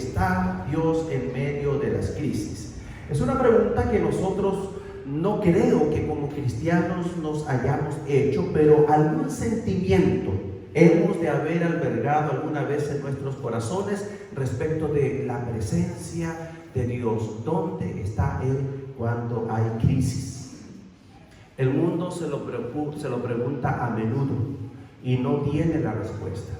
está Dios en medio de las crisis? Es una pregunta que nosotros no creo que como cristianos nos hayamos hecho, pero algún sentimiento hemos de haber albergado alguna vez en nuestros corazones respecto de la presencia de Dios. ¿Dónde está Él cuando hay crisis? El mundo se lo pregunta a menudo y no tiene la respuesta.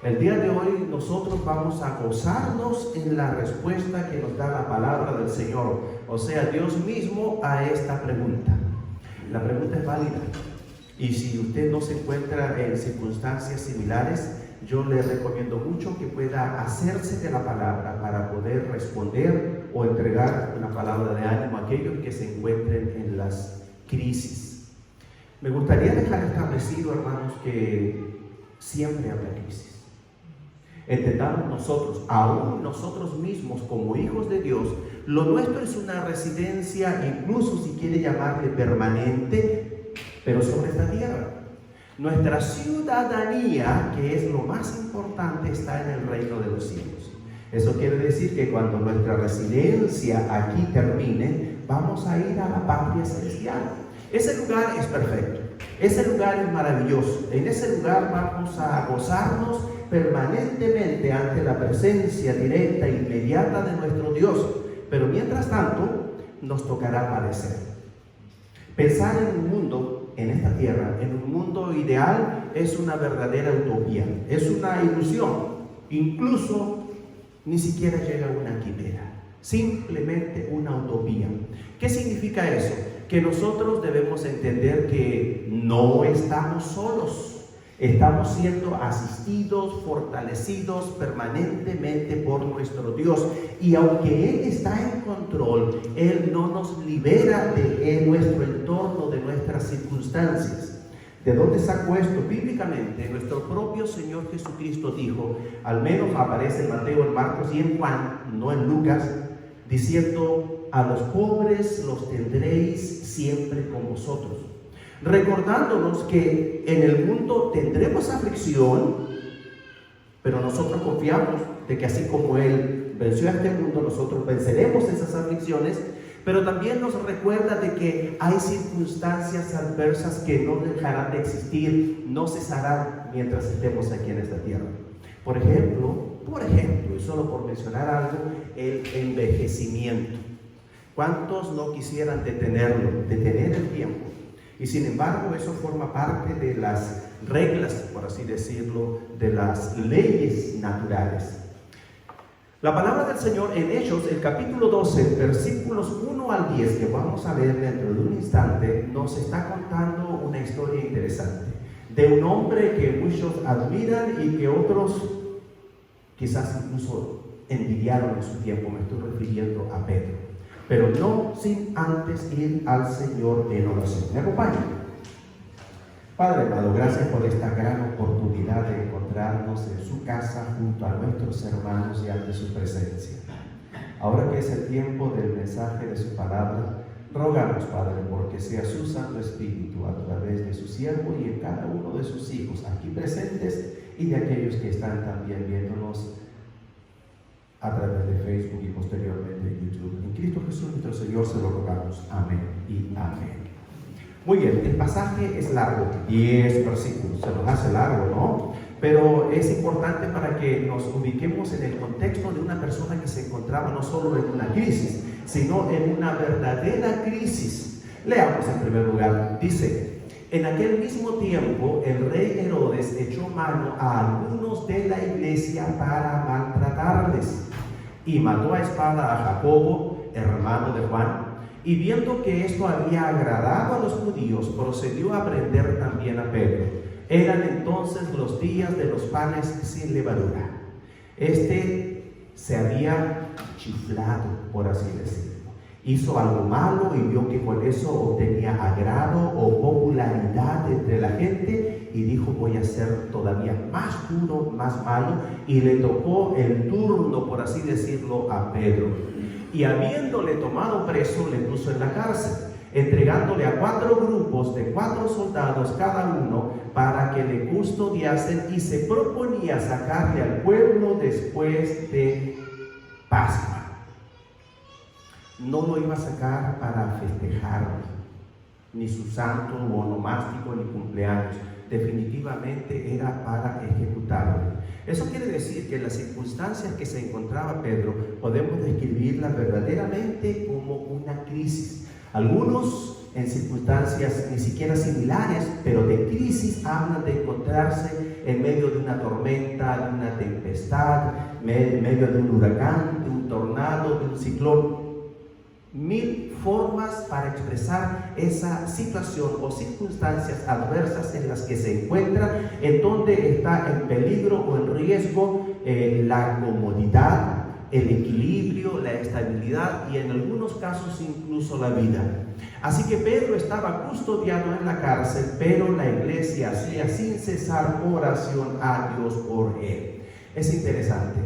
El día de hoy nosotros vamos a gozarnos en la respuesta que nos da la palabra del Señor, o sea, Dios mismo, a esta pregunta. La pregunta es válida, y si usted no se encuentra en circunstancias similares, yo le recomiendo mucho que pueda hacerse de la palabra para poder responder o entregar una palabra de ánimo a aquellos que se encuentren en las crisis. Me gustaría dejar establecido, hermanos, que siempre habrá crisis. Entendamos nosotros, aún nosotros mismos como hijos de Dios, lo nuestro es una residencia, incluso si quiere llamarle permanente, pero sobre esta tierra. Nuestra ciudadanía, que es lo más importante, está en el reino de los cielos. Eso quiere decir que cuando nuestra residencia aquí termine, vamos a ir a la patria celestial. Ese lugar es perfecto, ese lugar es maravilloso. En ese lugar vamos a gozarnos permanentemente ante la presencia directa e inmediata de nuestro Dios. Pero mientras tanto, nos tocará padecer. Pensar en un mundo, en esta tierra, en un mundo ideal, es una verdadera utopía, es una ilusión. Incluso ni siquiera llega a una quimera, simplemente una utopía. ¿Qué significa eso? Que nosotros debemos entender que no estamos solos. Estamos siendo asistidos, fortalecidos permanentemente por nuestro Dios. Y aunque Él está en control, Él no nos libera de nuestro entorno, de nuestras circunstancias. ¿De dónde sacó esto? Bíblicamente, nuestro propio Señor Jesucristo dijo, al menos aparece en Mateo, en Marcos y en Juan, no en Lucas, diciendo, a los pobres los tendréis siempre con vosotros. Recordándonos que en el mundo tendremos aflicción, pero nosotros confiamos de que así como Él venció a este mundo, nosotros venceremos esas aflicciones, pero también nos recuerda de que hay circunstancias adversas que no dejarán de existir, no cesarán mientras estemos aquí en esta tierra. Por ejemplo, y solo por mencionar algo, el envejecimiento. ¿Cuántos no quisieran detener el tiempo? Y sin embargo, eso forma parte de las reglas, por así decirlo, de las leyes naturales. La palabra del Señor en Hechos, el capítulo 12, versículos 1 al 10, que vamos a leer dentro de un instante, nos está contando una historia interesante de un hombre que muchos admiran y que otros quizás incluso envidiaron en su tiempo. Me estoy refiriendo a Pedro. Pero no sin antes ir al Señor en oración. ¿Me acompañan? Padre amado, gracias por esta gran oportunidad de encontrarnos en su casa junto a nuestros hermanos y ante su presencia. Ahora que es el tiempo del mensaje de su palabra, rogamos, Padre, porque sea su Santo Espíritu a través de su siervo y en cada uno de sus hijos aquí presentes y de aquellos que están también viéndonos a través de Facebook y posteriormente en YouTube. En Cristo Jesús nuestro Señor se lo rogamos. Amén y amén. Muy bien, el pasaje es largo, 10 versículos, se nos hace largo, ¿no? Pero es importante para que nos ubiquemos en el contexto de una persona que se encontraba no solo en una crisis, sino en una verdadera crisis. Leamos en primer lugar, dice: en aquel mismo tiempo el rey Herodes echó mano a algunos de la iglesia para maltratarles y mató a espada a Jacobo, hermano de Juan, y viendo que esto había agradado a los judíos, procedió a prender también a Pedro. Eran entonces los días de los panes sin levadura. Este se había chiflado, por así decirlo. Hizo algo malo y vio que con eso obtenía agrado o popularidad entre la gente y dijo: voy a ser todavía más duro, más malo, y le tocó el turno, por así decirlo, a Pedro. Y habiéndole tomado preso, le puso en la cárcel, entregándole a 4 grupos de 4 soldados cada uno para que le custodiasen, y se proponía sacarle al pueblo después de Pascua. No lo iba a sacar para festejar ni su santo o onomástico ni cumpleaños. Definitivamente era para ejecutarlo. Eso quiere decir que en las circunstancias que se encontraba Pedro podemos describirlas verdaderamente como una crisis. Algunos en circunstancias ni siquiera similares, pero de crisis, hablan de encontrarse en medio de una tormenta, de una tempestad, en medio de un huracán, de un tornado, de un ciclón. Mil formas para expresar esa situación o circunstancias adversas en las que se encuentran, en donde está en peligro o en riesgo la comodidad, el equilibrio, la estabilidad y en algunos casos incluso la vida. Así que Pedro estaba custodiado en la cárcel, pero la iglesia hacía sin cesar oración a Dios por él. Es interesante,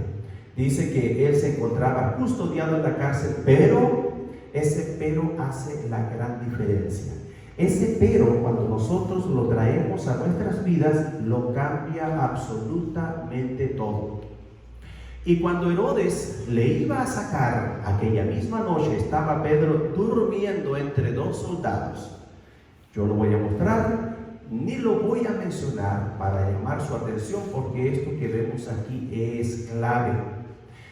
dice que él se encontraba custodiado en la cárcel, pero ese pero hace la gran diferencia. Ese pero, cuando nosotros lo traemos a nuestras vidas, lo cambia absolutamente todo. Y cuando Herodes le iba a sacar, aquella misma noche estaba Pedro durmiendo entre dos soldados. Yo lo voy a mostrar, ni lo voy a mencionar para llamar su atención, porque esto que vemos aquí es clave.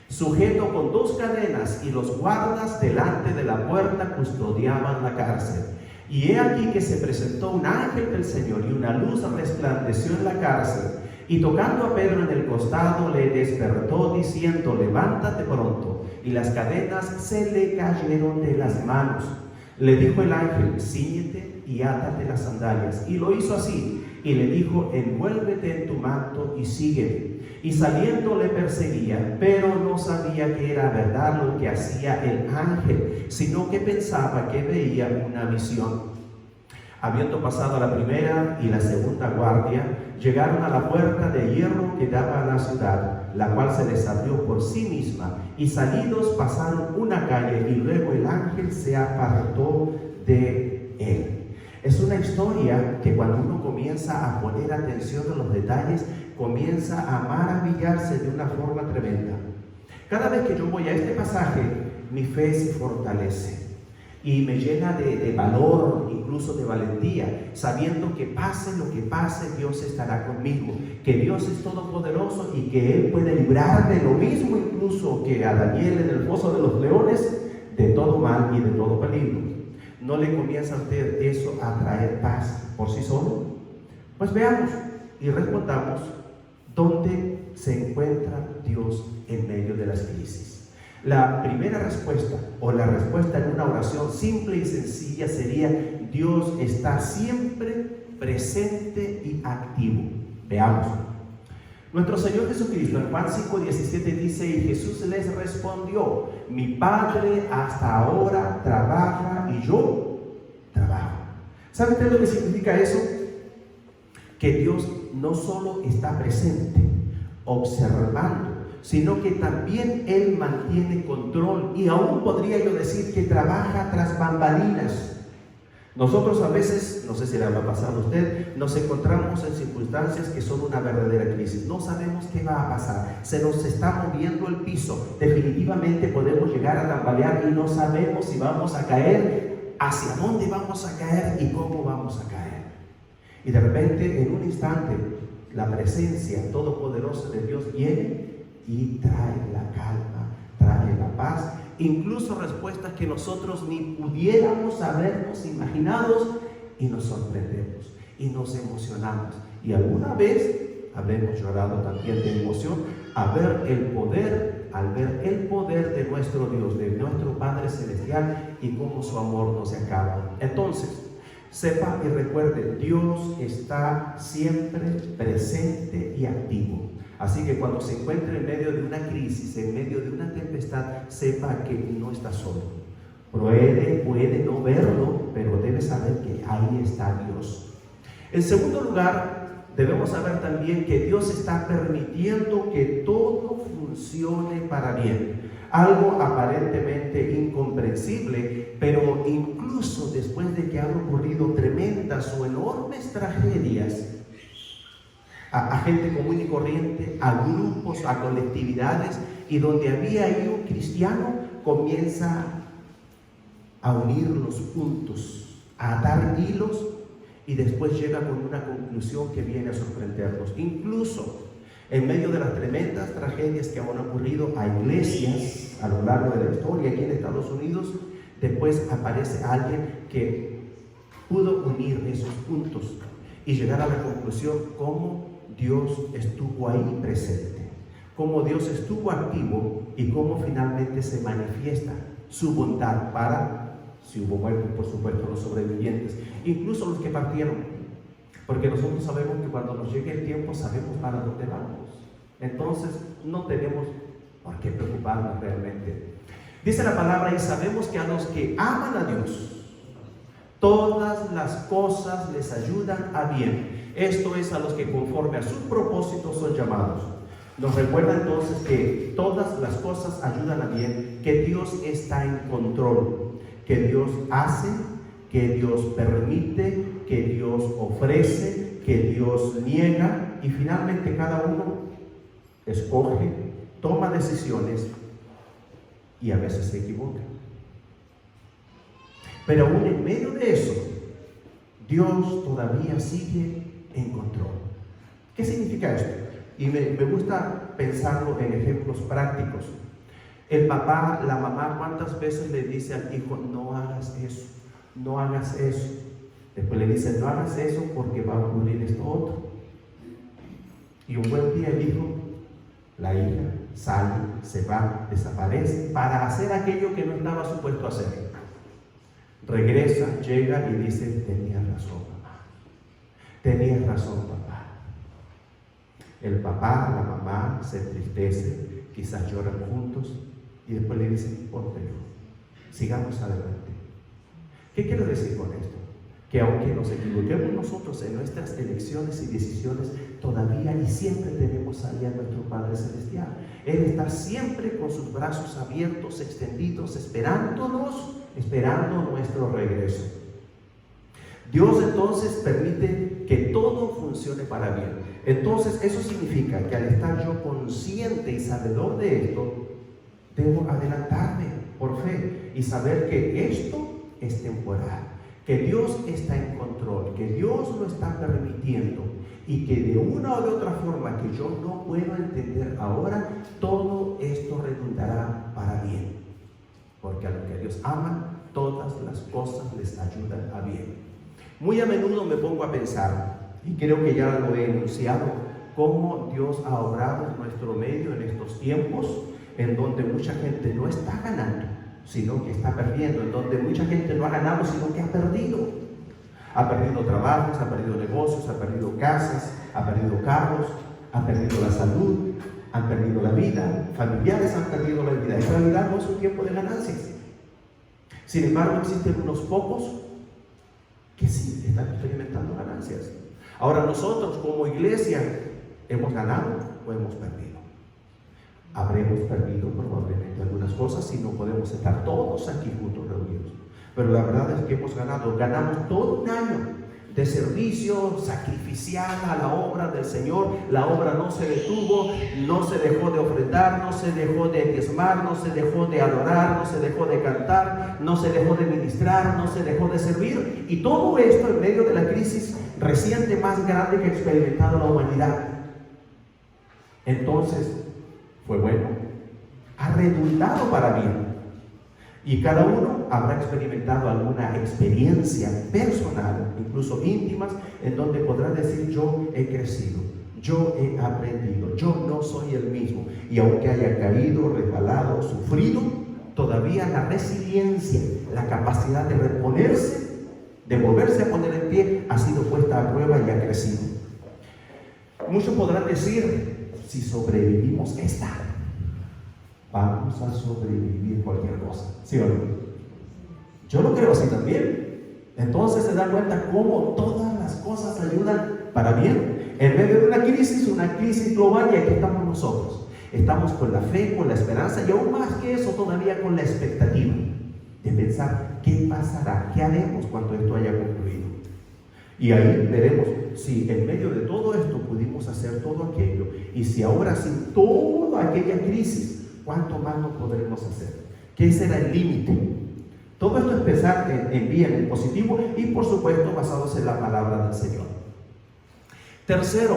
Sujeto con dos cadenas, y los guardas delante de la puerta custodiaban la cárcel. Y he aquí que se presentó un ángel del Señor, y una luz resplandeció en la cárcel, y tocando a Pedro en el costado le despertó diciendo: levántate pronto. Y las cadenas se le cayeron de las manos. Le dijo el ángel: cíñete y átate las sandalias. Y lo hizo así, y le dijo: envuélvete en tu manto y sígueme. Y saliendo le perseguía, pero no sabía que era verdad lo que hacía el ángel, sino que pensaba que veía una visión. Habiendo pasado la primera y la segunda guardia, llegaron a la puerta de hierro que daba a la ciudad, la cual se les abrió por sí misma, y salidos pasaron una calle, y luego el ángel se apartó de él. Es una historia que cuando uno comienza a poner atención a los detalles, comienza a maravillarse de una forma tremenda. Cada vez que yo voy a este pasaje, mi fe se fortalece y me llena de valor, incluso de valentía, sabiendo que pase lo que pase, Dios estará conmigo, que Dios es todopoderoso y que Él puede librar de lo mismo incluso que a Daniel en el foso de los leones, de todo mal y de todo peligro. ¿No le comienza a usted eso a traer paz por sí solo? Pues veamos y respondamos dónde se encuentra Dios en medio de las crisis. La primera respuesta, o la respuesta en una oración simple y sencilla, sería: Dios está siempre presente y activo. Veamos. Nuestro Señor Jesucristo en Juan 5:17 dice: y Jesús les respondió: mi Padre hasta ahora trabaja y yo trabajo. ¿Sabe usted lo que significa eso? Que Dios no solo está presente, observando, sino que también Él mantiene control, y aún podría yo decir que trabaja tras bambalinas. Nosotros a veces, no sé si le ha pasado a usted, nos encontramos en circunstancias que son una verdadera crisis. No sabemos qué va a pasar, se nos está moviendo el piso, definitivamente podemos llegar a tambalear y no sabemos si vamos a caer, hacia dónde vamos a caer y cómo vamos a caer. Y de repente, en un instante, la presencia todopoderosa de Dios viene y trae la calma, trae la paz, incluso respuestas que nosotros ni pudiéramos habernos imaginado, y nos sorprendemos y nos emocionamos. Y alguna vez habremos llorado también de emoción al ver el poder de nuestro Dios, de nuestro Padre Celestial, y cómo su amor no se acaba. Entonces, sepa y recuerde, Dios está siempre presente y activo. Así que cuando se encuentre en medio de una crisis, en medio de una tempestad, sepa que no está solo. Puede no verlo, pero debe saber que ahí está Dios. En segundo lugar, debemos saber también que Dios está permitiendo que todo funcione para bien. Algo aparentemente incomprensible, pero incluso después de que han ocurrido tremendas o enormes tragedias, a gente común y corriente, a grupos, a colectividades, y donde había ahí un cristiano comienza a unir los puntos, a atar hilos, y después llega con una conclusión que viene a sorprendernos. Incluso en medio de las tremendas tragedias que han ocurrido a iglesias a lo largo de la historia aquí en Estados Unidos, después aparece alguien que pudo unir esos puntos y llegar a la conclusión cómo Dios estuvo ahí presente, cómo Dios estuvo activo y cómo finalmente se manifiesta su bondad para, si hubo muertos, por supuesto, los sobrevivientes, incluso los que partieron. Porque nosotros sabemos que cuando nos llegue el tiempo sabemos para dónde vamos. Entonces no tenemos por qué preocuparnos realmente. Dice la palabra, y sabemos que a los que aman a Dios, todas las cosas les ayudan a bien. Esto es, a los que conforme a sus propósitos son llamados. Nos recuerda entonces que todas las cosas ayudan a bien, que Dios está en control, que Dios hace, que Dios permite, que Dios ofrece, que Dios niega, y finalmente cada uno escoge, toma decisiones y a veces se equivoca. Pero aún en medio de eso, Dios todavía sigue en control. ¿Qué significa esto? Y me gusta pensarlo en ejemplos prácticos. El papá, la mamá, ¿cuántas veces le dice al hijo, no hagas eso, no hagas eso? Después le dice, no hagas eso porque va a ocurrir esto otro. Y un buen día el hijo, la hija, sale, se va, desaparece para hacer aquello que no estaba supuesto a hacer. Regresa, llega y dice, tenías razón, mamá. Tenías razón, papá. El papá, la mamá se entristece, quizás lloran juntos y después le dicen, ponte, sigamos adelante. ¿Qué quiero decir con esto? Que aunque nos equivoquemos nosotros en nuestras elecciones y decisiones, todavía y siempre tenemos ahí a nuestro Padre Celestial. Él está siempre con sus brazos abiertos, extendidos, esperándonos, esperando nuestro regreso. Dios entonces permite que todo funcione para bien. Entonces eso significa que al estar yo consciente y sabedor de esto, debo adelantarme por fe y saber que esto es temporal, que Dios está en control, que Dios lo está permitiendo y que de una o de otra forma que yo no puedo entender ahora, todo esto redundará para bien. Porque a los que Dios ama, todas las cosas les ayudan a bien. Muy a menudo me pongo a pensar, y creo que ya lo he enunciado, cómo Dios ha obrado en nuestro medio en estos tiempos, en donde mucha gente no está ganando, sino que está perdiendo, en donde mucha gente no ha ganado, sino que ha perdido. Ha perdido trabajos, ha perdido negocios, ha perdido casas, ha perdido carros, ha perdido la salud, han perdido la vida, familiares han perdido la vida. En realidad no es un tiempo de ganancias. Sin embargo, existen unos pocos que sí están experimentando ganancias. Ahora nosotros como iglesia, ¿hemos ganado o hemos perdido? Habremos perdido probablemente algunas cosas si no podemos estar todos aquí juntos reunidos. Pero la verdad es que hemos ganado. Ganamos todo un año de servicio sacrificial a la obra del Señor. La obra no se detuvo, no se dejó de ofrendar, no se dejó de diezmar, no se dejó de adorar, no se dejó de cantar, no se dejó de ministrar, no se dejó de servir. Y todo esto en medio de la crisis reciente más grande que ha experimentado la humanidad. Entonces, fue bueno, ha redundado para bien. Y cada uno habrá experimentado alguna experiencia personal, incluso íntimas, en donde podrá decir, yo he crecido, yo he aprendido, yo no soy el mismo. Y aunque haya caído, resbalado, sufrido, todavía la resiliencia, la capacidad de reponerse, de volverse a poner en pie, ha sido puesta a prueba y ha crecido. Muchos podrán decir, si sobrevivimos esta, vamos a sobrevivir cualquier cosa, ¿sí o no? Yo lo creo así también. Entonces se da cuenta cómo todas las cosas ayudan para bien. En medio de una crisis global, y aquí estamos nosotros. Estamos con la fe, con la esperanza y aún más que eso todavía con la expectativa de pensar qué pasará, qué haremos cuando esto haya concluido. Y ahí veremos si en medio de todo esto pudimos hacer todo aquello, y si ahora sin toda aquella crisis, ¿cuánto más no podremos hacer? ¿Qué será el límite? Todo esto es pensar en bien, en positivo, y por supuesto basados en la palabra del Señor. Tercero,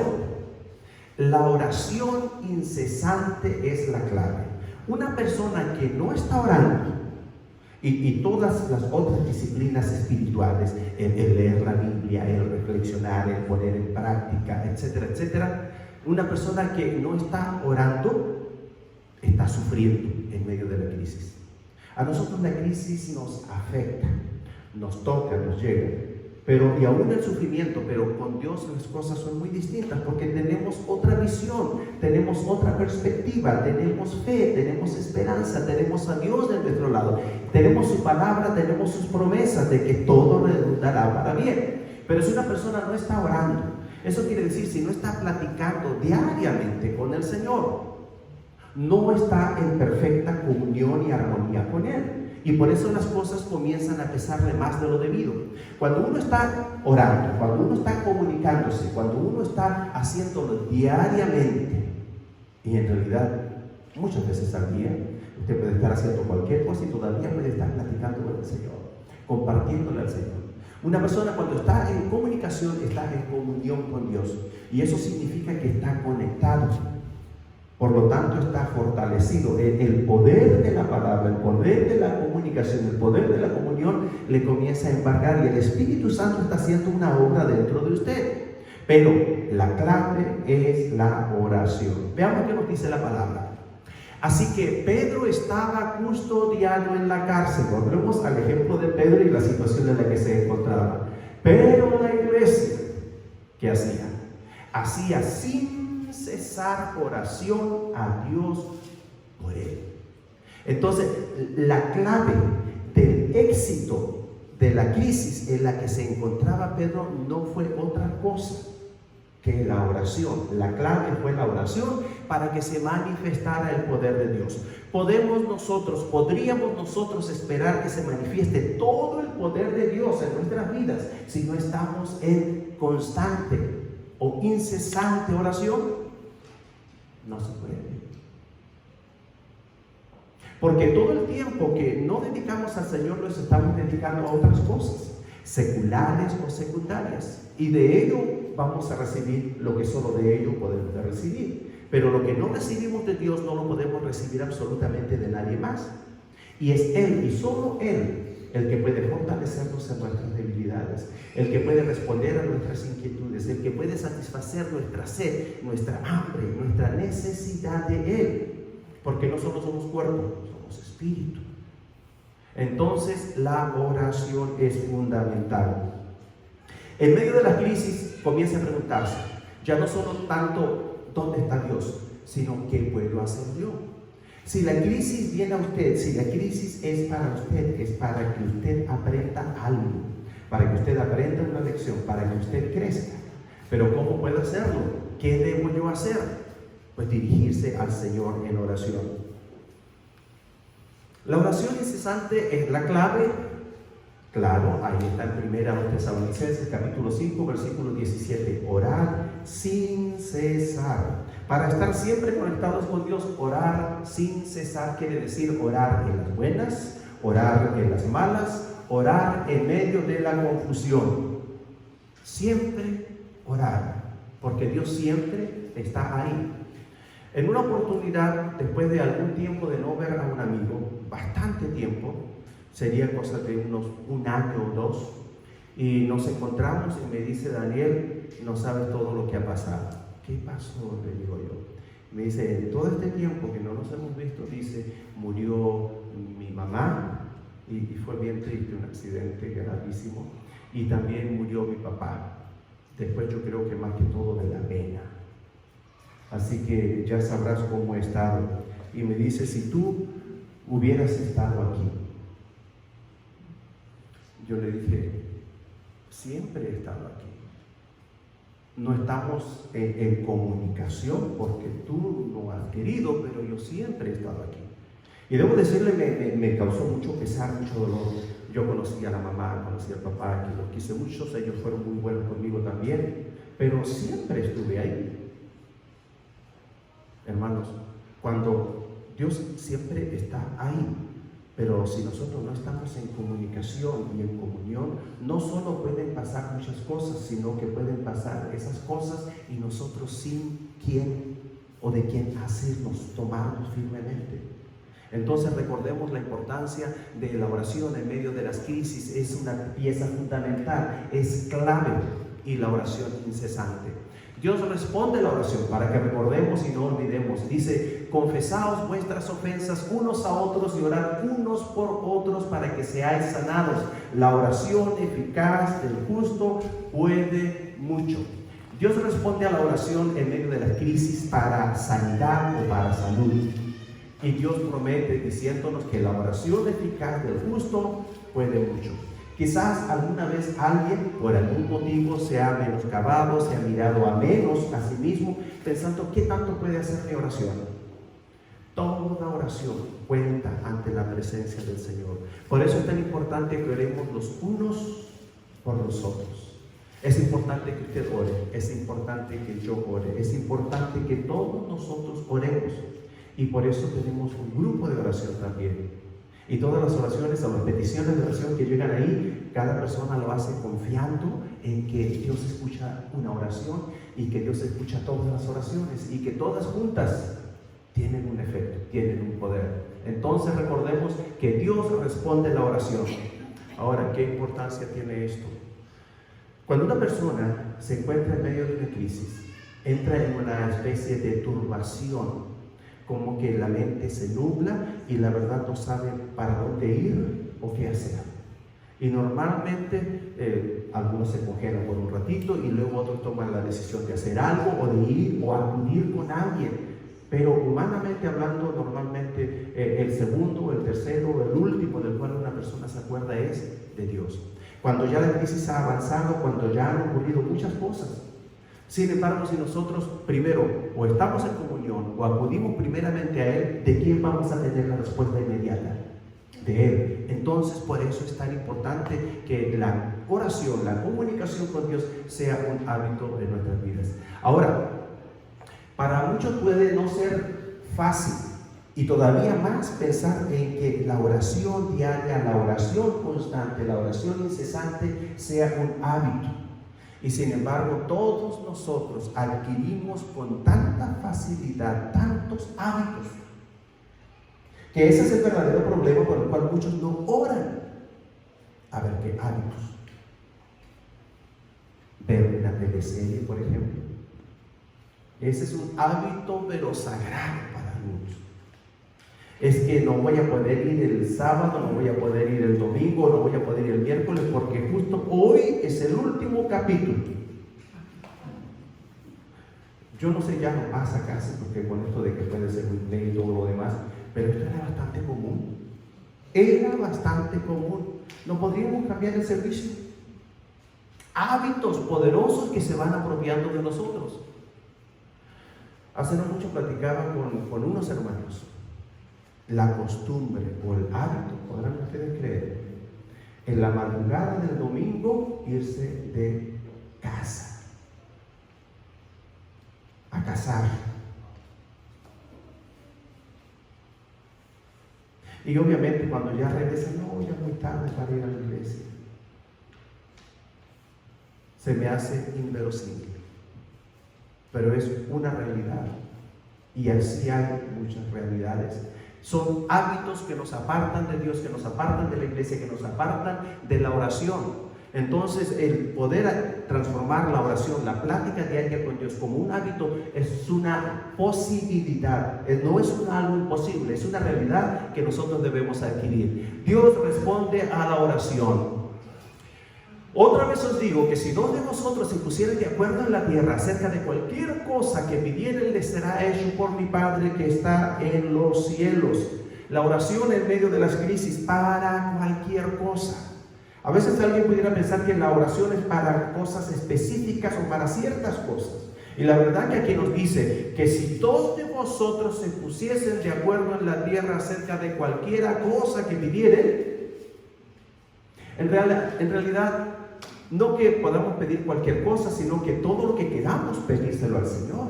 la oración incesante es la clave. Una persona que no está orando, y todas las otras disciplinas espirituales, el leer la Biblia, el reflexionar, el poner en práctica, etcétera, etcétera, una persona que no está orando está sufriendo en medio de la crisis. A nosotros la crisis nos afecta, nos toca, nos llega, pero y aún el sufrimiento, pero con Dios las cosas son muy distintas porque tenemos otra visión, tenemos otra perspectiva, tenemos fe, tenemos esperanza, tenemos a Dios de nuestro lado, tenemos su palabra, tenemos sus promesas de que todo redundará para bien. Pero si una persona no está orando, eso quiere decir si no está platicando diariamente con el Señor, no está en perfecta comunión y armonía con Él. Y por eso las cosas comienzan a pesarle más de lo debido. Cuando uno está orando, cuando uno está comunicándose, cuando uno está haciéndolo diariamente, y en realidad muchas veces al día, usted puede estar haciendo cualquier cosa y todavía puede estar platicando con el Señor, compartiéndole al Señor. Una persona cuando está en comunicación, está en comunión con Dios, y eso significa que está conectado. Por lo tanto, está fortalecido. El poder de la palabra, el poder de la comunicación, el poder de la comunión le comienza a embargar, y el Espíritu Santo está haciendo una obra dentro de usted. Pero la clave es la oración. Veamos qué nos dice la palabra. Así que Pedro estaba custodiado en la cárcel. Volvemos al ejemplo de Pedro y la situación en la que se encontraba. Pero la iglesia, ¿qué hacía? Hacía sin cesar oración a Dios por él. Entonces, la clave del éxito de la crisis en la que se encontraba Pedro no fue otra cosa que la oración. La clave fue la oración para que se manifestara el poder de Dios. Podríamos nosotros esperar que se manifieste todo el poder de Dios en nuestras vidas si no estamos en constante o incesante oración. No se puede. Porque todo el tiempo que no dedicamos al Señor nos estamos dedicando a otras cosas, seculares o secundarias, y de ello vamos a recibir lo que solo de ello podemos recibir. Pero lo que no recibimos de Dios no lo podemos recibir absolutamente de nadie más. Y es Él y solo Él el que puede fortalecernos en nuestras debilidades, el que puede responder a nuestras inquietudes, el que puede satisfacer nuestra sed, nuestra hambre, nuestra necesidad de Él. Porque no solo somos cuerpo, somos espíritu. Entonces la oración es fundamental. En medio de la crisis comienza a preguntarse, ya no solo tanto ¿dónde está Dios?, sino ¿qué puedo hacer yo? Si la crisis viene a usted, si la crisis es para usted, es para que usted aprenda algo, para que usted aprenda una lección, para que usted crezca. Pero ¿cómo puedo hacerlo? ¿Qué debo yo hacer? Pues dirigirse al Señor en oración. La oración incesante es la clave. Claro, ahí está en 1 Tesalonicenses capítulo 5, versículo 17. Orar sin cesar. Para estar siempre conectados con Dios, orar sin cesar quiere decir orar en las buenas, orar en las malas, orar en medio de la confusión. Siempre orar, porque Dios siempre está ahí. En una oportunidad, después de algún tiempo de no ver a un amigo, bastante tiempo, sería cosa de unos un año o dos, y nos encontramos y me dice: Daniel, no sabes todo lo que ha pasado. ¿Qué pasó?, le digo yo. Me dice: en todo este tiempo que no nos hemos visto, dice, murió mi mamá, y fue bien triste, un accidente gravísimo, y también murió mi papá. Después yo creo que más que todo de la pena. Así que ya sabrás cómo he estado. Y me dice: si tú hubieras estado aquí. Yo le dije: siempre he estado aquí. No estamos en comunicación porque tú no has querido, pero yo siempre he estado aquí. Y debo decirle, me causó mucho pesar, mucho dolor. Yo conocí a la mamá, conocí al papá, que los quise mucho, ellos fueron muy buenos conmigo también, pero siempre estuve ahí. Hermanos, cuando Dios siempre está ahí, pero si nosotros no estamos en comunicación y en comunión, no solo pueden pasar muchas cosas, sino que pueden pasar esas cosas y nosotros sin quién o de quién hacernos, tomarnos firmemente. Entonces recordemos la importancia de la oración en medio de las crisis. Es una pieza fundamental, es clave, y la oración incesante. Dios responde la oración para que recordemos y no olvidemos. Dice: confesaos vuestras ofensas unos a otros y orad unos por otros para que seáis sanados. La oración eficaz del justo puede mucho. Dios responde a la oración en medio de la crisis para sanidad o para salud. Y Dios promete diciéndonos que la oración eficaz del justo puede mucho. Quizás alguna vez alguien, por algún motivo, se ha menoscabado, se ha mirado a menos a sí mismo, pensando: ¿qué tanto puede hacer mi oración? Toda oración cuenta ante la presencia del Señor. Por eso es tan importante que oremos los unos por los otros. Es importante que usted ore, es importante que yo ore, es importante que todos nosotros oremos. Y por eso tenemos un grupo de oración también. Y todas las oraciones o las peticiones de oración que llegan ahí, cada persona lo hace confiando en que Dios escucha una oración y que Dios escucha todas las oraciones y que todas juntas tienen un efecto, tienen un poder. Entonces recordemos que Dios responde la oración. Ahora, ¿qué importancia tiene esto? Cuando una persona se encuentra en medio de una crisis, entra en una especie de turbación, como que la mente se nubla y la verdad no sabe para dónde ir o qué hacer. Y normalmente algunos se congelan por un ratito y luego otros toman la decisión de hacer algo o de ir o acudir con alguien. Pero humanamente hablando, normalmente el segundo, el tercero, el último del cual una persona se acuerda es de Dios. Cuando ya la crisis ha avanzado, cuando ya han ocurrido muchas cosas. Sin embargo, si nosotros primero o estamos en comunión o acudimos primeramente a Él, ¿de quién vamos a tener la respuesta inmediata? De Él. Entonces, por eso es tan importante que la oración, la comunicación con Dios sea un hábito de nuestras vidas. Ahora, para muchos puede no ser fácil y todavía más pensar en que la oración diaria, la oración constante, la oración incesante sea un hábito. Y sin embargo, todos nosotros adquirimos con tanta facilidad tantos hábitos, que ese es el verdadero problema por el cual muchos no oran. A ver, ¿qué hábitos? Ver una teleserie, por ejemplo. Ese es un hábito, pero sagrado para algunos. Es que no voy a poder ir el sábado, no voy a poder ir el domingo, no voy a poder ir el miércoles, porque justo hoy es el último capítulo. Yo no sé, ya no pasa casi, porque con esto de que puede ser un play y todo lo demás, pero esto era bastante común. Era bastante común. No podríamos cambiar el servicio. Hábitos poderosos que se van apropiando de nosotros. Hace no mucho platicaba con unos hermanos. La costumbre o el hábito, podrán ustedes creer, en la madrugada del domingo irse de casa a cazar. Y obviamente cuando ya regresan, no, ya es muy tarde para ir a la iglesia. Se me hace inverosímil, pero es una realidad. Y así hay muchas realidades. Son hábitos que nos apartan de Dios, que nos apartan de la iglesia, que nos apartan de la oración. Entonces, el poder transformar la oración, la plática diaria con Dios como un hábito es una posibilidad, no es algo imposible, es una realidad que nosotros debemos adquirir. Dios responde a la oración. Otra vez os digo que si dos de vosotros se pusieren de acuerdo en la tierra acerca de cualquier cosa que pidieren, les será hecho por mi Padre que está en los cielos. La oración en medio de las crisis para cualquier cosa. A veces alguien pudiera pensar que la oración es para cosas específicas o para ciertas cosas. Y la verdad que aquí nos dice que si dos de vosotros se pusiesen de acuerdo en la tierra acerca de cualquier cosa que pidieren, en realidad No que podamos pedir cualquier cosa, sino que todo lo que queramos pedírselo al Señor.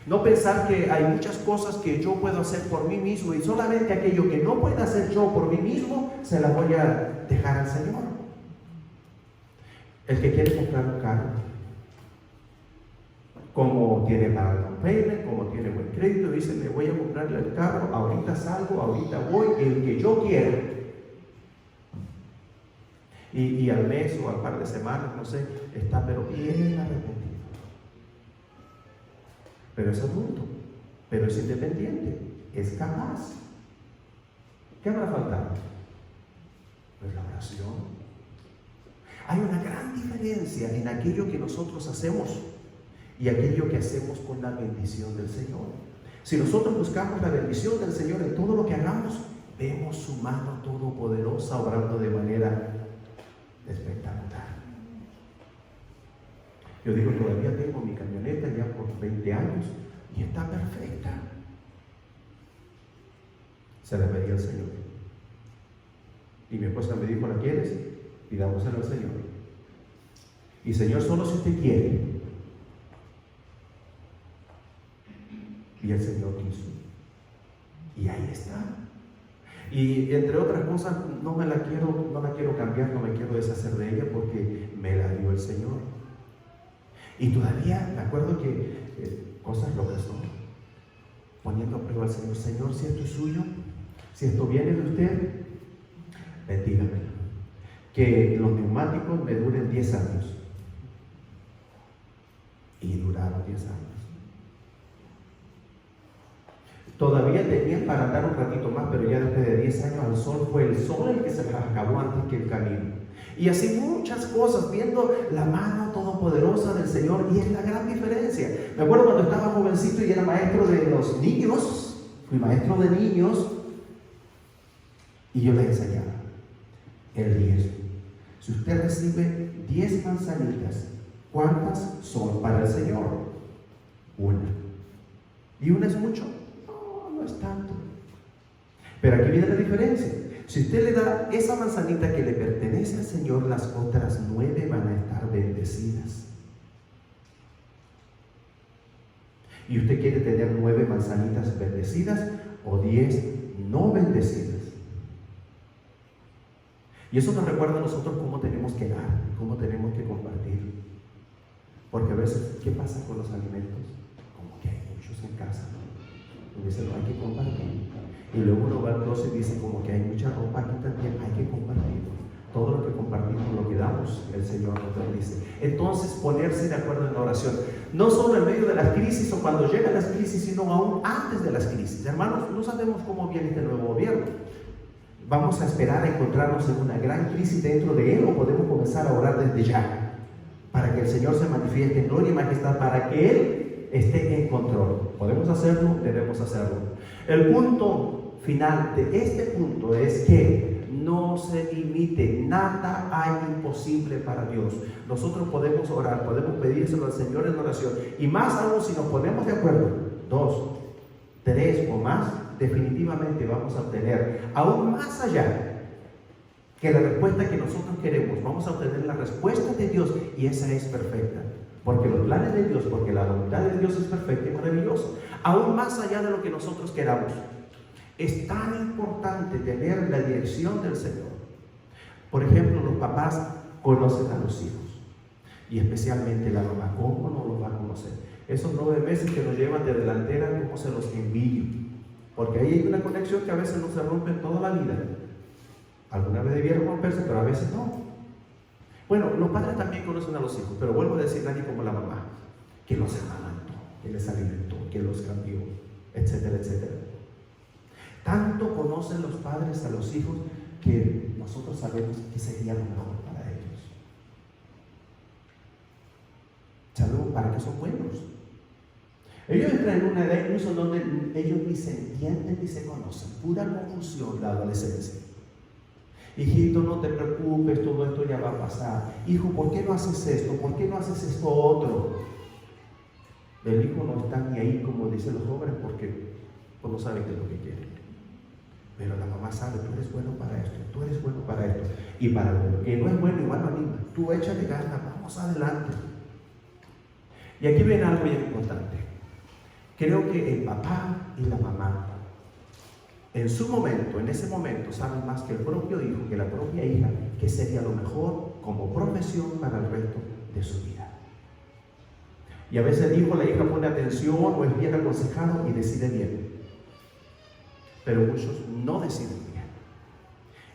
No pensar que hay muchas cosas que yo puedo hacer por mí mismo y solamente aquello que no pueda hacer yo por mí mismo, se las voy a dejar al Señor. El que quiere comprar un carro, como tiene para el down payment, como tiene buen crédito, dice, le voy a comprarle el carro, ahorita salgo, ahorita voy, el que yo quiera. Y al mes o al par de semanas, no sé, está pero bien arrepentido. Pero es adulto, pero es independiente, es capaz. ¿Qué habrá faltado? Pues la oración. Hay una gran diferencia en aquello que nosotros hacemos y aquello que hacemos con la bendición del Señor. Si nosotros buscamos la bendición del Señor en todo lo que hagamos, vemos su mano todopoderosa obrando de manera espectacular. Yo digo, todavía tengo mi camioneta ya por 20 años y está perfecta. Se la pedí al Señor. Y mi esposa me dijo, ¿la quieres? Pidámosela al Señor. Y Señor, solo si usted quiere. Y el Señor quiso. Y ahí está. Y entre otras cosas, no la quiero cambiar, no me quiero deshacer de ella porque me la dio el Señor. Y todavía me acuerdo que cosas locas, ¿no? Poniendo a prueba al Señor. Señor, si esto es suyo, si esto viene de usted, bendígamelo. Que los neumáticos me duren 10 años. Y duraron 10 años. Todavía tenían para andar un ratito más, pero ya después de 10 años al sol fue el sol el que se las acabó antes que el camino. Y así muchas cosas, viendo la mano todopoderosa del Señor, y es la gran diferencia. Me acuerdo cuando estaba jovencito y era maestro de los niños, fui maestro de niños, y yo les enseñaba el diezmo. Si usted recibe 10 manzanitas, ¿cuántas son para el Señor? Una. ¿Y una es mucho? No es tanto. Pero aquí viene la diferencia. Si usted le da esa manzanita que le pertenece al Señor, las otras 9 van a estar bendecidas. Y usted quiere tener 9 manzanitas bendecidas o 10 no bendecidas. Y eso nos recuerda a nosotros cómo tenemos que dar, cómo tenemos que compartir. Porque a veces, ¿qué pasa con los alimentos? Como que hay muchos en casa, ¿no? Y dicen, no, hay que compartir. Y luego uno va al closet y dice, como que hay mucha ropa aquí también, hay que compartir. Todo lo que compartimos, lo que damos, el Señor nos lo dice. Entonces, ponerse de acuerdo en la oración. No solo en medio de las crisis o cuando llegan las crisis, sino aún antes de las crisis. Hermanos, no sabemos cómo viene este nuevo gobierno. Vamos a esperar a encontrarnos en una gran crisis dentro de él, o podemos comenzar a orar desde ya para que el Señor se manifieste en gloria y majestad, para que Él esté en control. Podemos hacerlo, debemos hacerlo. El punto final de este punto es que no se limite, nada hay imposible para Dios. Nosotros podemos orar, podemos pedírselo al Señor en oración, y más aún si nos ponemos de acuerdo, 2, 3 o más, definitivamente vamos a obtener aún más allá que la respuesta que nosotros queremos. Vamos a obtener la respuesta de Dios, y esa es perfecta, porque los planes de Dios, porque la voluntad de Dios es perfecta y maravillosa, aún más allá de lo que nosotros queramos. Es tan importante tener la dirección del Señor. Por ejemplo, los papás conocen a los hijos, y especialmente la mamá. ¿Cómo no los va a conocer? Esos 9 meses que nos llevan de delantera, ¿cómo se los envidio? Porque ahí hay una conexión que a veces no se rompe en toda la vida. Alguna vez debieron romperse, pero a veces no. Bueno, los padres también conocen a los hijos, pero vuelvo a decir, nadie como la mamá, que los amamantó, que les alimentó, que los cambió, etcétera, etcétera. Tanto conocen los padres a los hijos que nosotros sabemos que sería lo mejor para ellos. Sabemos para qué son buenos. Ellos entran en una edad incluso donde ellos ni se entienden ni se conocen. Pura confusión la adolescencia. Hijito, no te preocupes, todo esto ya va a pasar. Hijo, ¿por qué no haces esto? ¿Por qué no haces esto otro? El hijo no está ni ahí, como dicen los jóvenes, porque pues no sabe qué es lo que quiere. Pero la mamá mamá sabe, tú eres bueno para esto, tú eres bueno para esto. Y para lo que no es bueno, igual lo anima. Tú échale ganas, vamos adelante. Y aquí viene algo bien importante. Creo que el papá y la mamá, en su momento, en ese momento, saben más que el propio hijo, que la propia hija, que sería lo mejor como profesión para el resto de su vida. Y a veces el hijo, la hija pone atención o es bien aconsejado y decide bien. Pero muchos no deciden bien.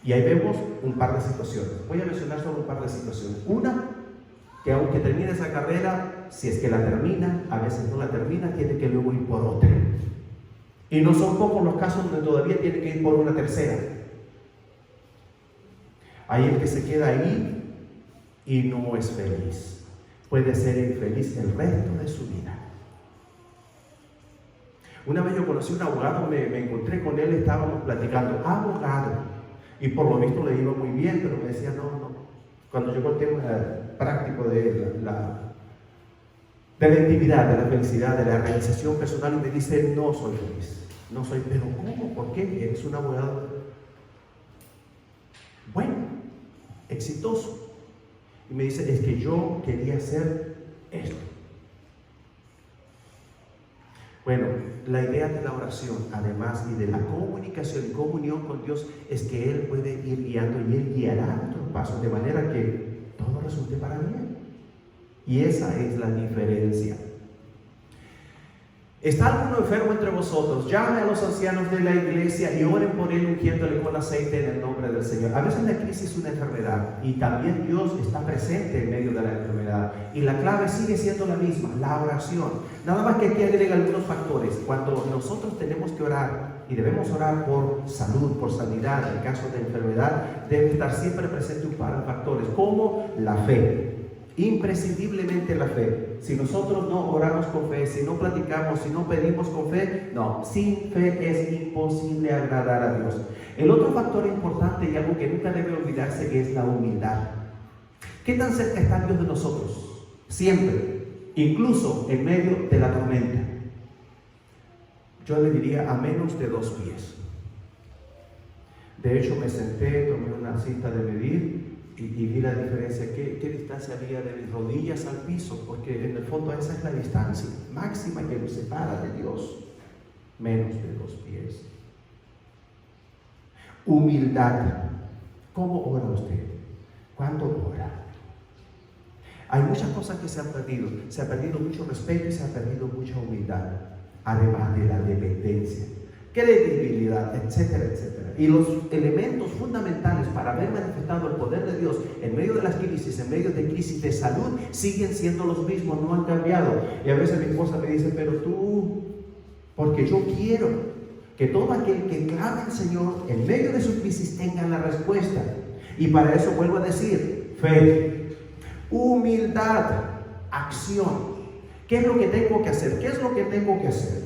Y ahí vemos un par de situaciones. Voy a mencionar solo un par de situaciones. Una, que aunque termine esa carrera, si es que la termina, a veces no la termina, tiene que luego ir por otra. Y no son pocos los casos donde todavía tiene que ir por una tercera. Hay el que se queda ahí y no es feliz. Puede ser infeliz el resto de su vida. Una vez yo conocí a un abogado, me encontré con él, estábamos platicando, abogado, y por lo visto le iba muy bien, pero me decía, no. Cuando llegó el tema práctico de la intimidad, de la felicidad, de la realización personal, y me dice, no soy feliz, no soy, pero ¿cómo? ¿Por qué? Eres un abogado bueno, exitoso. Y me dice, es que yo quería hacer esto. Bueno, la idea de la oración, además, y de la comunicación y comunión con Dios, es que Él puede ir guiando y Él guiará nuestros pasos de manera que todo resulte para bien. Y esa es la diferencia. ¿Está alguno enfermo entre vosotros? Llame a los ancianos de la iglesia y oren por él ungiéndole con aceite en el nombre del Señor. A veces la crisis es una enfermedad y también Dios está presente en medio de la enfermedad. Y la clave sigue siendo la misma, la oración. Nada más que aquí agrega algunos factores. Cuando nosotros tenemos que orar y debemos orar por salud, por sanidad, en caso de enfermedad, debe estar siempre presente un par de factores, como la fe. Imprescindiblemente la fe. Si nosotros no oramos con fe, si no platicamos, si no pedimos con fe, no, sin fe es imposible agradar a Dios. El otro factor importante y algo que nunca debe olvidarse es la humildad. ¿Qué tan cerca está Dios de nosotros? Siempre, incluso en medio de la tormenta. Yo le diría a menos de 2 pies. De hecho, me senté, tomé una cinta de medir y vi la diferencia, qué distancia había de mis rodillas al piso, porque en el fondo esa es la distancia máxima que nos separa de Dios, menos de 2 pies. Humildad. ¿Cómo ora usted? ¿Cuándo ora? Hay muchas cosas que se han perdido mucho respeto y se ha perdido mucha humildad, además de la dependencia, credibilidad, etcétera, etcétera. Y los elementos fundamentales para ver manifestado el poder de Dios en medio de las crisis, en medio de crisis de salud, siguen siendo los mismos, no han cambiado. Y a veces mi esposa me dice, pero tú, porque yo quiero que todo aquel que clame al Señor en medio de su crisis tenga la respuesta. Y para eso vuelvo a decir, fe, humildad, acción. ¿Qué es lo que tengo que hacer? ¿Qué es lo que tengo que hacer?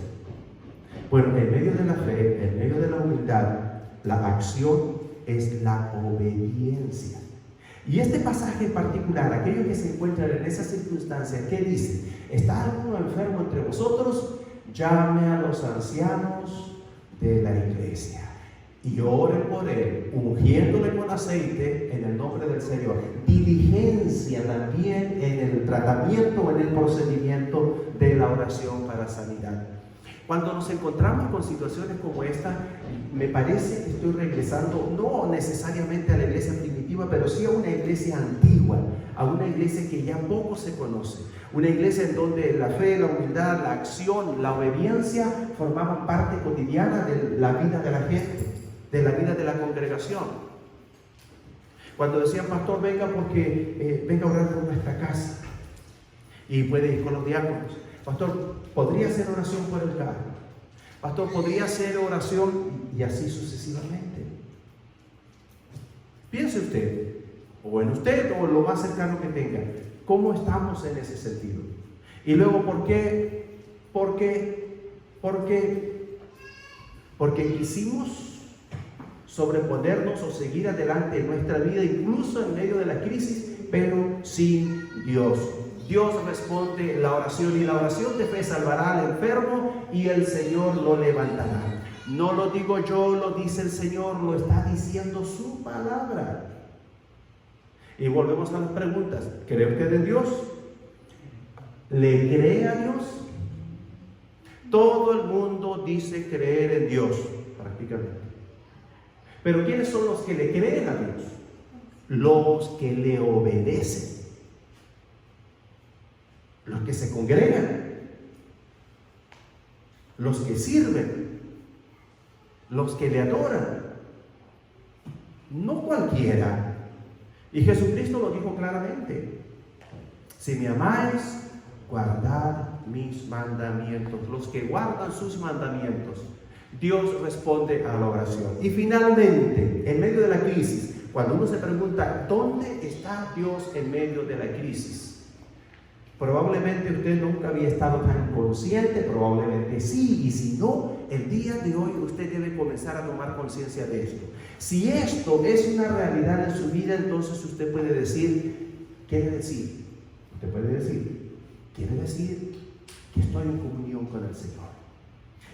Bueno, en medio de la fe, en medio de la humildad, la acción es la obediencia. Y este pasaje en particular, aquellos que se encuentran en esa circunstancia, ¿qué dice? ¿Está alguno enfermo entre vosotros? Llame a los ancianos de la iglesia y oren por él, ungiéndole con aceite en el nombre del Señor. Diligencia también en el tratamiento o en el procedimiento de la oración para sanidad. Cuando nos encontramos con situaciones como esta, me parece que estoy regresando no necesariamente a la iglesia primitiva, pero sí a una iglesia antigua, a una iglesia que ya poco se conoce, una iglesia en donde la fe, la humildad, la acción, la obediencia formaban parte cotidiana de la vida de la gente, de la vida de la congregación. Cuando decían, pastor, venga porque venga a orar por nuestra casa y puede ir con los diáconos. Pastor, ¿podría hacer oración por el carro? Pastor, ¿podría hacer oración? Y así sucesivamente. Piense usted, o en usted, o lo más cercano que tenga, ¿cómo estamos en ese sentido? Y luego, ¿por qué? Porque quisimos sobreponernos o seguir adelante en nuestra vida, incluso en medio de la crisis, pero sin Dios. Dios responde la oración y la oración de fe salvará al enfermo y el Señor lo levantará. No lo digo yo, lo dice el Señor, lo está diciendo su palabra. Y volvemos a las preguntas. ¿Cree usted en Dios? ¿Le cree a Dios? Todo el mundo dice creer en Dios, prácticamente. Pero ¿quiénes son los que le creen a Dios? Los que le obedecen. Los que se congregan. Los que sirven. Los que le adoran. No cualquiera. Y Jesucristo lo dijo claramente. Si me amáis, guardad mis mandamientos. Los que guardan sus mandamientos, Dios responde a la oración. Y finalmente, en medio de la crisis, cuando uno se pregunta, ¿dónde está Dios en medio de la crisis? Probablemente usted nunca había estado tan consciente, probablemente sí, y si no, el día de hoy usted debe comenzar a tomar conciencia de esto. Si esto es una realidad en su vida, entonces usted puede decir, quiere decir que estoy en comunión con el Señor,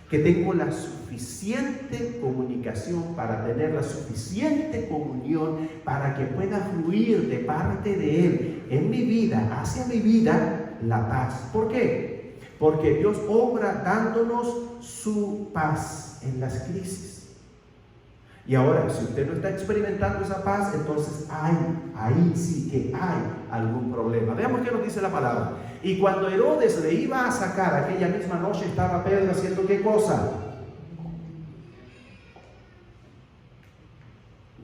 que tengo la suficiente comunicación para tener la suficiente comunión para que pueda fluir de parte de Él en mi vida, hacia mi vida, la paz. ¿Por qué? Porque Dios obra dándonos su paz en las crisis. Y ahora, si usted no está experimentando esa paz, entonces ahí sí que hay algún problema. Veamos qué nos dice la palabra. Y cuando Herodes le iba a sacar aquella misma noche, estaba Pedro haciendo ¿qué cosa?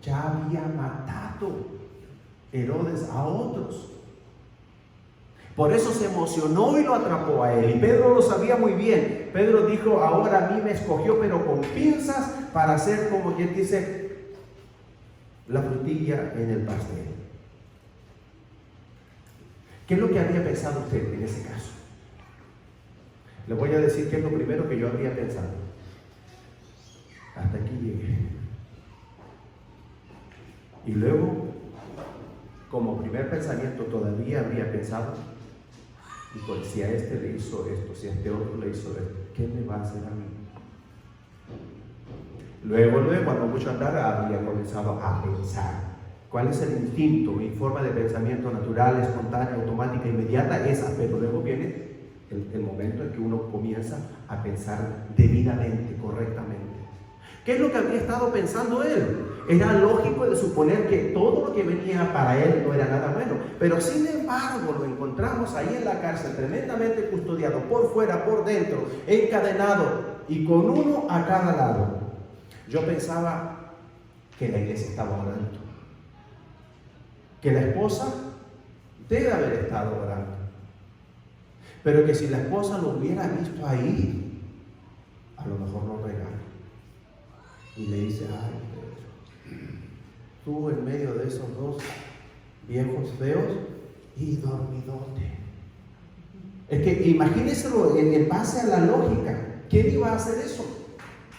Ya había matado Herodes a otros. Por eso se emocionó y lo atrapó a él. Y Pedro lo sabía muy bien. Pedro dijo, ahora a mí me escogió, pero con pinzas, para hacer, como quien dice, la frutilla en el pastel. ¿Qué es lo que habría pensado usted en ese caso? Le voy a decir qué es lo primero que yo habría pensado. Hasta aquí llegué. Y luego, como primer pensamiento, todavía habría pensado, y pues, si a este le hizo esto, si a este otro le hizo esto, ¿qué me va a hacer a mí? Luego, cuando mucho andar, habría comenzado a pensar. ¿Cuál es el instinto? Mi forma de pensamiento natural, espontánea, automática, inmediata, esa. Pero luego viene el momento en que uno comienza a pensar debidamente, correctamente. ¿Qué es lo que había estado pensando él? Era lógico de suponer que todo lo que venía para él no era nada bueno, pero sin embargo lo encontramos ahí en la cárcel, tremendamente custodiado, por fuera, por dentro, encadenado y con uno a cada lado. Yo pensaba que la iglesia estaba orando, que la esposa debe haber estado orando, pero que si la esposa lo hubiera visto ahí, a lo mejor lo regala y le dice, ay, tú en medio de esos dos viejos feos y dormidote. Es que imagínenselo en base a la lógica. ¿Quién iba a hacer eso?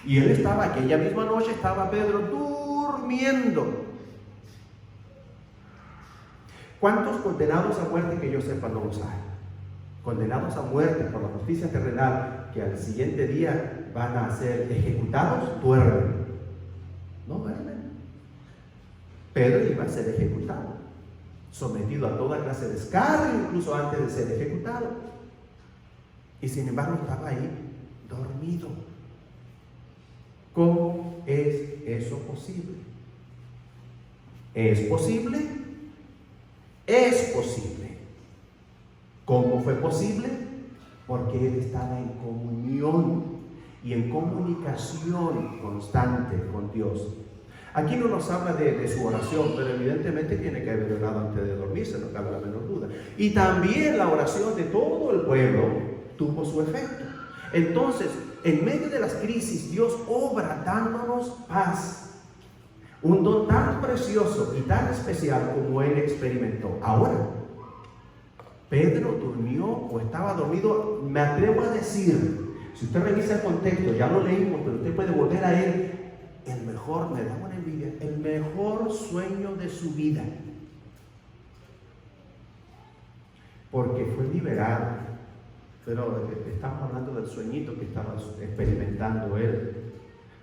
Y él estaba, aquella misma noche estaba Pedro durmiendo. ¿Cuántos condenados a muerte que yo sepa no los hay? Condenados a muerte por la justicia terrenal, que al siguiente día van a ser ejecutados, duermen. No duermen. Pedro iba a ser ejecutado, sometido a toda clase de escarnio, incluso antes de ser ejecutado. Y sin embargo estaba ahí, dormido. ¿Cómo es eso posible? ¿Es posible? Es posible. ¿Cómo fue posible? Porque él estaba en comunión y en comunicación constante con Dios. Aquí no nos habla de su oración, pero evidentemente tiene que haber orado antes de dormirse, no cabe la menor duda. Y también la oración de todo el pueblo tuvo su efecto. Entonces, en medio de las crisis, Dios obra dándonos paz. Un don tan precioso y tan especial como él experimentó. Ahora, Pedro durmió o estaba dormido, me atrevo a decir, si usted revisa el contexto, ya lo leímos, pero usted puede volver a él, el mejor, me da una envidia, el mejor sueño de su vida. Porque fue liberado. Pero estamos hablando del sueñito que estaba experimentando él.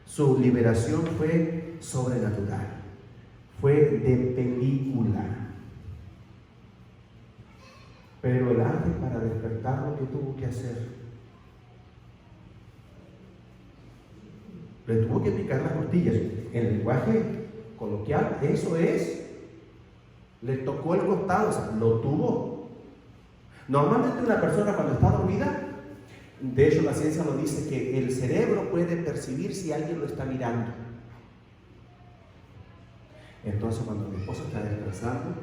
Su liberación fue sobrenatural, fue de película. Pero el ángel, para despertarlo, ¿qué tuvo que hacer? Le tuvo que picar las costillas. En el lenguaje coloquial, eso es. Le tocó el costado, o sea, lo tuvo. Normalmente una persona cuando está dormida, de hecho la ciencia lo dice, que el cerebro puede percibir si alguien lo está mirando. Entonces cuando mi esposa está descansando,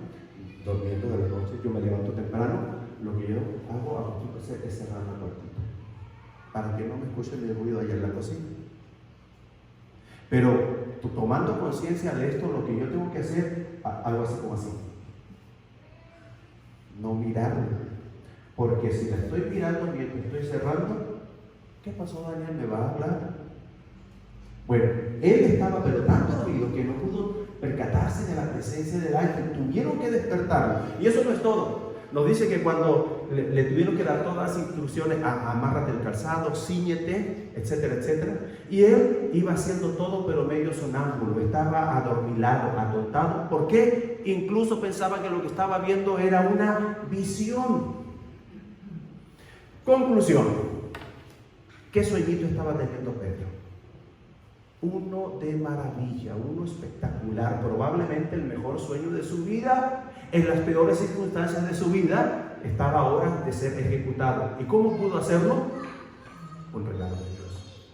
durmiendo de la noche, yo me levanto temprano, lo que yo hago es cerrar la puertita, para que no me escuche el ruido allá en la cocina. Pero tomando conciencia de esto, lo que yo tengo que hacer, algo así como así. No mirarlo. Porque si la estoy mirando mientras estoy cerrando, ¿qué pasó, Daniel? ¿Me va a hablar? Bueno, él estaba pero tan dormido que no pudo percatarse de la presencia del ángel. Tuvieron que despertarlo. Y eso no es todo. Nos dice que cuando le tuvieron que dar todas las instrucciones, amárrate el calzado, cíñete, etcétera, etcétera. Y él iba haciendo todo, pero medio sonámbulo, estaba adormilado, atontado. ¿Por qué? Incluso pensaba que lo que estaba viendo era una visión. Conclusión. ¿Qué sueñito estaba teniendo Pedro? Uno de maravilla, uno espectacular, probablemente el mejor sueño de su vida. En las peores circunstancias de su vida estaba a horas de ser ejecutado. ¿Y cómo pudo hacerlo? Un regalo de Dios,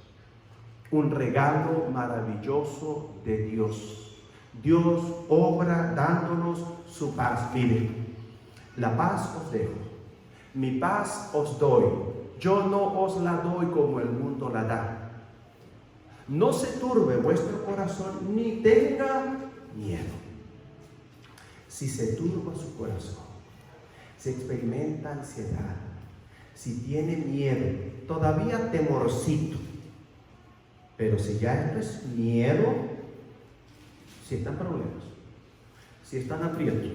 un regalo maravilloso de Dios. Dios obra dándonos su paz. Miren, la paz os dejo, mi paz os doy, yo no os la doy como el mundo la da. No se turbe vuestro corazón ni tenga miedo. Si se turba su corazón, si experimenta ansiedad, si tiene miedo, todavía temorcito, pero si ya esto es miedo, si están problemas, si están aprietos,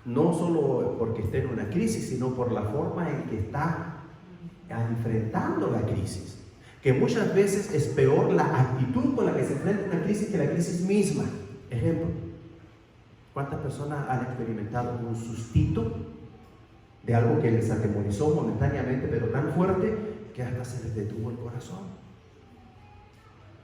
no solo porque esté en una crisis, sino por la forma en que está enfrentando la crisis, que muchas veces es peor la actitud con la que se enfrenta una crisis que la crisis misma. Ejemplo, ¿cuántas personas han experimentado un sustito de algo que les atemorizó momentáneamente, pero tan fuerte que hasta se les detuvo el corazón?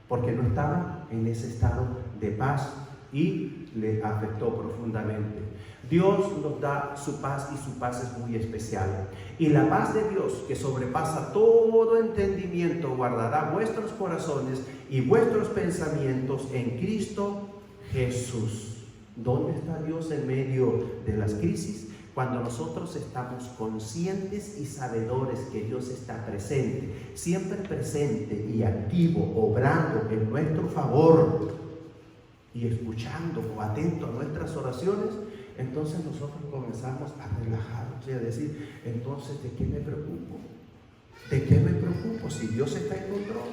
Porque no estaban en ese estado de paz y le afectó profundamente. Dios nos da su paz y su paz es muy especial. Y la paz de Dios, que sobrepasa todo entendimiento, guardará vuestros corazones y vuestros pensamientos en Cristo Jesús. ¿Dónde está Dios en medio de las crisis? Cuando nosotros estamos conscientes y sabedores que Dios está presente, siempre presente y activo, obrando en nuestro favor y escuchando o atento a nuestras oraciones, entonces nosotros comenzamos a relajarnos y a decir, entonces, ¿de qué me preocupo? ¿De qué me preocupo si Dios está en control?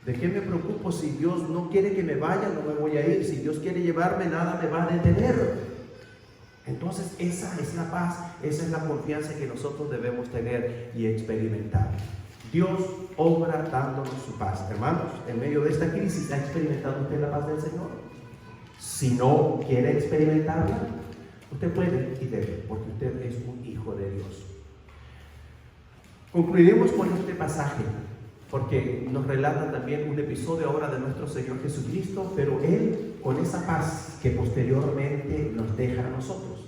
¿De qué me preocupo si Dios no quiere que me vaya? No me voy a ir. Si Dios quiere llevarme, nada me va a detener. Entonces esa es la paz, esa es la confianza que nosotros debemos tener y experimentar. Dios obra dándonos su paz. Hermanos, en medio de esta crisis, ¿ha experimentado usted la paz del Señor? Si no quiere experimentarla, usted puede y debe, porque usted es un hijo de Dios. Concluiremos con este pasaje, porque nos relata también un episodio ahora de nuestro Señor Jesucristo, pero Él con esa paz que posteriormente nos deja a nosotros.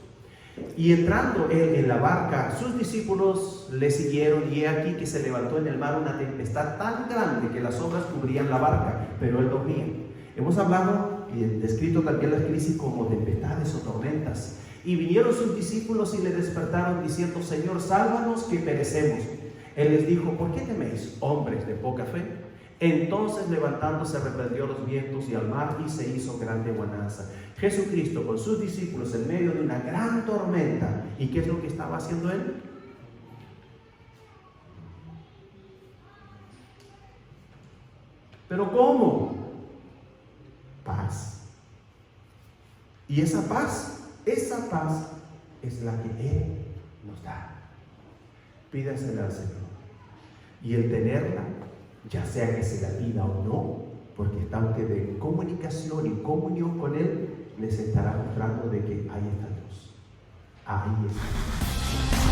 Y entrando Él en la barca, sus discípulos le siguieron, y he aquí que se levantó en el mar una tempestad tan grande que las olas cubrían la barca, pero Él dormía. Hemos hablado y descrito también las crisis como tempestades o tormentas. Y vinieron sus discípulos y le despertaron diciendo, Señor, sálvanos que perecemos. Él les dijo, ¿por qué teméis, hombres de poca fe? Entonces levantándose reprendió los vientos y al mar y se hizo grande bonanza. Jesucristo con sus discípulos en medio de una gran tormenta. ¿Y qué es lo que estaba haciendo Él? ¿Pero cómo? Paz. Y esa paz es la que Él nos da. Pídasela al Señor. Y el tenerla, ya sea que se la pida o no, porque está usted en comunicación y comunión con Él, les estará mostrando de que ahí está Dios. Ahí está.